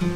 Good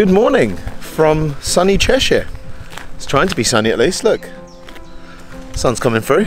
morning from sunny Cheshire. It's trying to be sunny at least, look. Sun's coming through.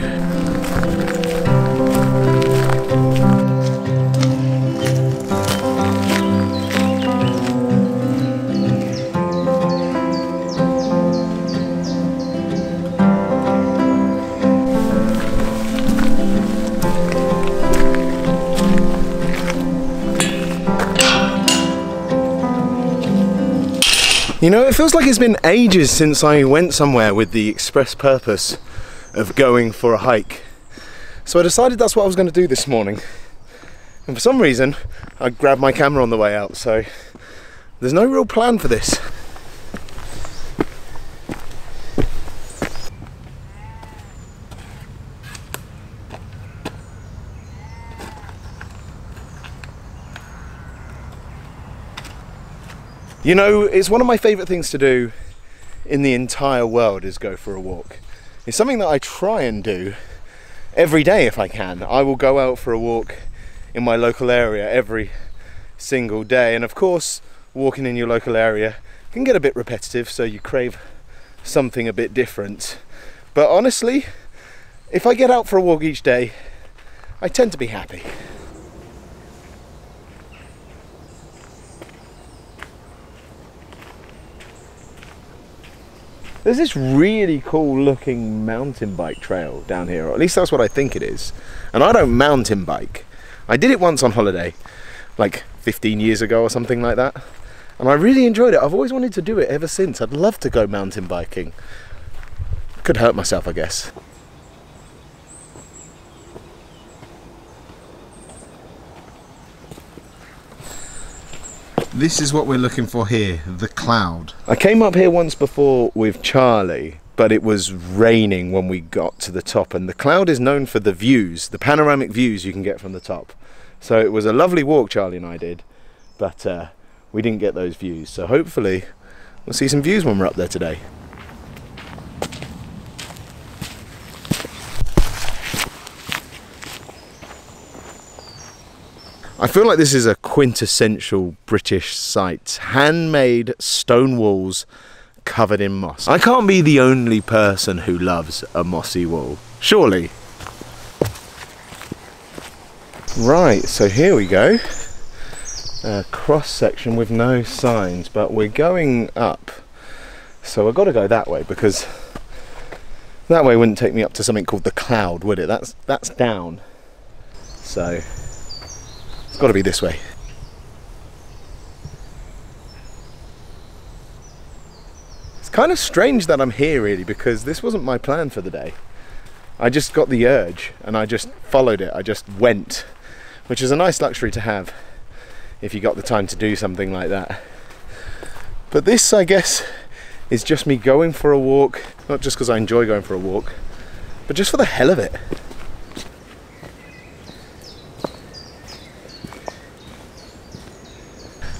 You know, it feels like it's been ages since I went somewhere with the express purpose of going for a hike. So I decided that's what I was going to do this morning. And for some reason, I grabbed my camera on the way out, so there's no real plan for this. You know, it's one of my favourite things to do in the entire world is go for a walk. It's something that I try and do every day if I can. I will go out for a walk in my local area every single day. And of course, walking in your local area can get a bit repetitive, so you crave something a bit different. But honestly, if I get out for a walk each day, I tend to be happy. There's this really cool looking mountain bike trail down here, or at least that's what I think it is. And I don't mountain bike. I did it once on holiday, like 15 years ago or something like that. And I really enjoyed it. I've always wanted to do it ever since. I'd love to go mountain biking. Could hurt myself, I guess. This is what we're looking for here, the cloud. I came up here once before with Charlie, but it was raining when we got to the top, and the cloud is known for the views, the panoramic views you can get from the top. So it was a lovely walk Charlie and I did, but we didn't get those views. So hopefully we'll see some views when we're up there today. I feel like this is a quintessential British site. Handmade stone walls covered in moss. I can't be the only person who loves a mossy wall, surely. Right, so here we go. A cross section with no signs, but we're going up. So I've got to go that way because that way wouldn't take me up to something called the cloud, would it? That's down. So it's got to be this way. It's kind of strange that I'm here really, because this wasn't my plan for the day. I just got the urge and I just followed it. I just went, which is a nice luxury to have if you got the time to do something like that. But this, I guess, is just me going for a walk, not just because I enjoy going for a walk, but just for the hell of it.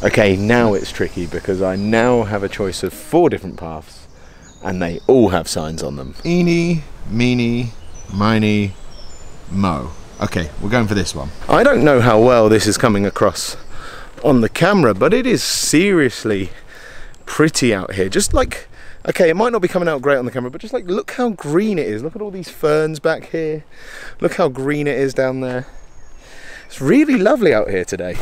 Okay, now it's tricky because I now have a choice of 4 different paths and they all have signs on them. Eeny, meeny, miny, mo. Okay, we're going for this one. I don't know how well this is coming across on the camera, but it is seriously pretty out here. Just like, okay, it might not be coming out great on the camera, but just like, look how green it is. Look at all these ferns back here. Look how green it is down there. It's really lovely out here today.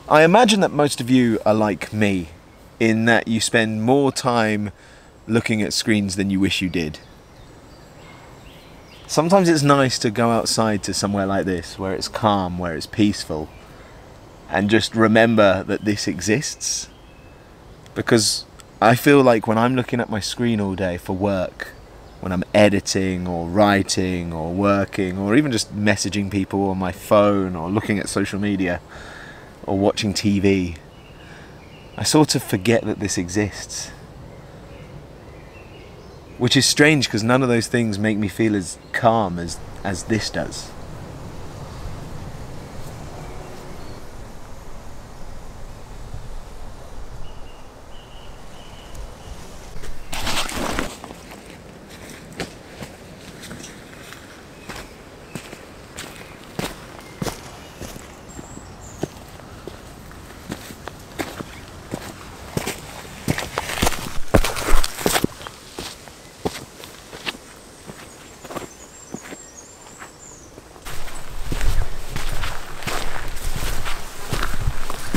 I imagine that most of you are like me, in that you spend more time looking at screens than you wish you did. Sometimes it's nice to go outside to somewhere like this, where it's calm, where it's peaceful, and just remember that this exists. Because I feel like when I'm looking at my screen all day for work, when I'm editing or writing or working or even just messaging people on my phone or looking at social media or watching TV, I sort of forget that this exists. Which is strange, because none of those things make me feel as calm as this does.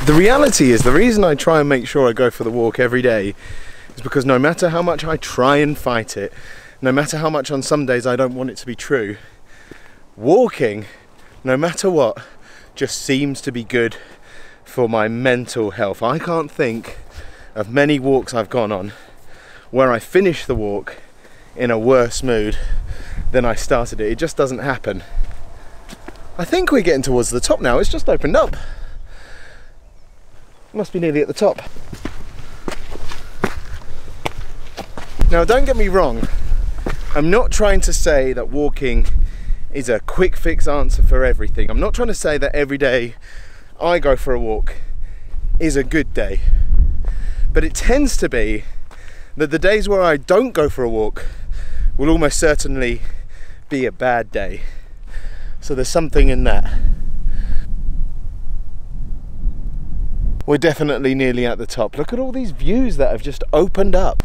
The reality is, the reason I try and make sure I go for the walk every day is because no matter how much I try and fight it, no matter how much on some days I don't want it to be true, walking, no matter what, just seems to be good for my mental health. I can't think of many walks I've gone on where I finish the walk in a worse mood than I started it. It just doesn't happen. I think we're getting towards the top now. It's just opened up. Must be nearly at the top. Now, don't get me wrong, I'm not trying to say that walking is a quick fix answer for everything. I'm not trying to say that every day I go for a walk is a good day, but it tends to be that the days where I don't go for a walk will almost certainly be a bad day. So there's something in that. We're definitely nearly at the top. Look at all these views that have just opened up.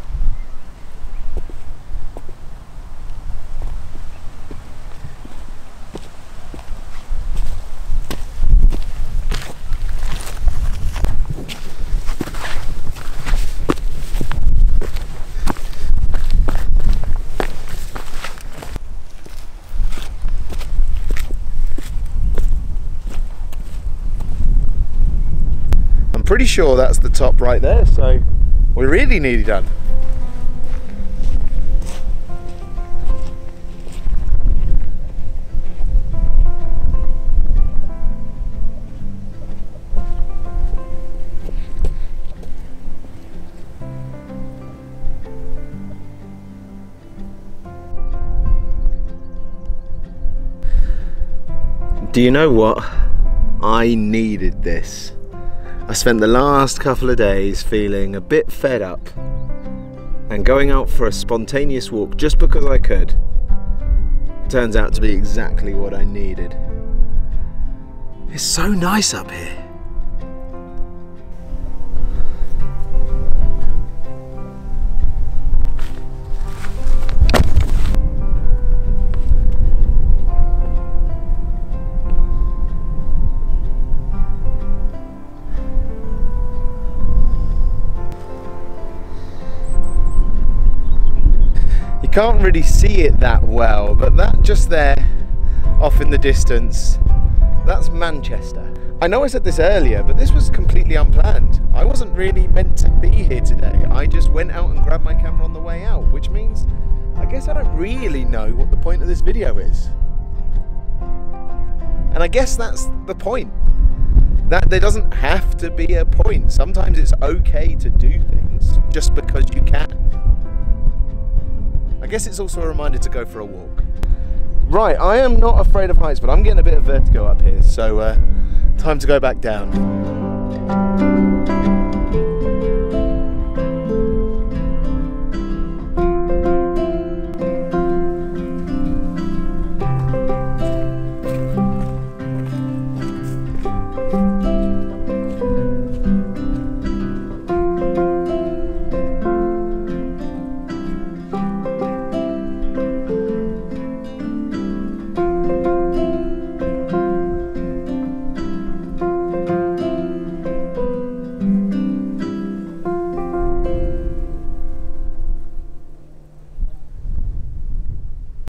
Pretty sure that's the top right there, so we're really nearly done. Do you know what? I needed this. I spent the last couple of days feeling a bit fed up, and going out for a spontaneous walk just because I could turns out to be exactly what I needed. It's so nice up here. Can't really see it that well, but that just there off in the distance, that's Manchester. I know I said this earlier, but this was completely unplanned. I wasn't really meant to be here today. I just went out and grabbed my camera on the way out, which means I guess I don't really know what the point of this video is. And I guess that's the point. That there doesn't have to be a point. Sometimes it's okay to do things just because you can. I guess it's also a reminder to go for a walk. Right, I am not afraid of heights, but I'm getting a bit of vertigo up here, so time to go back down.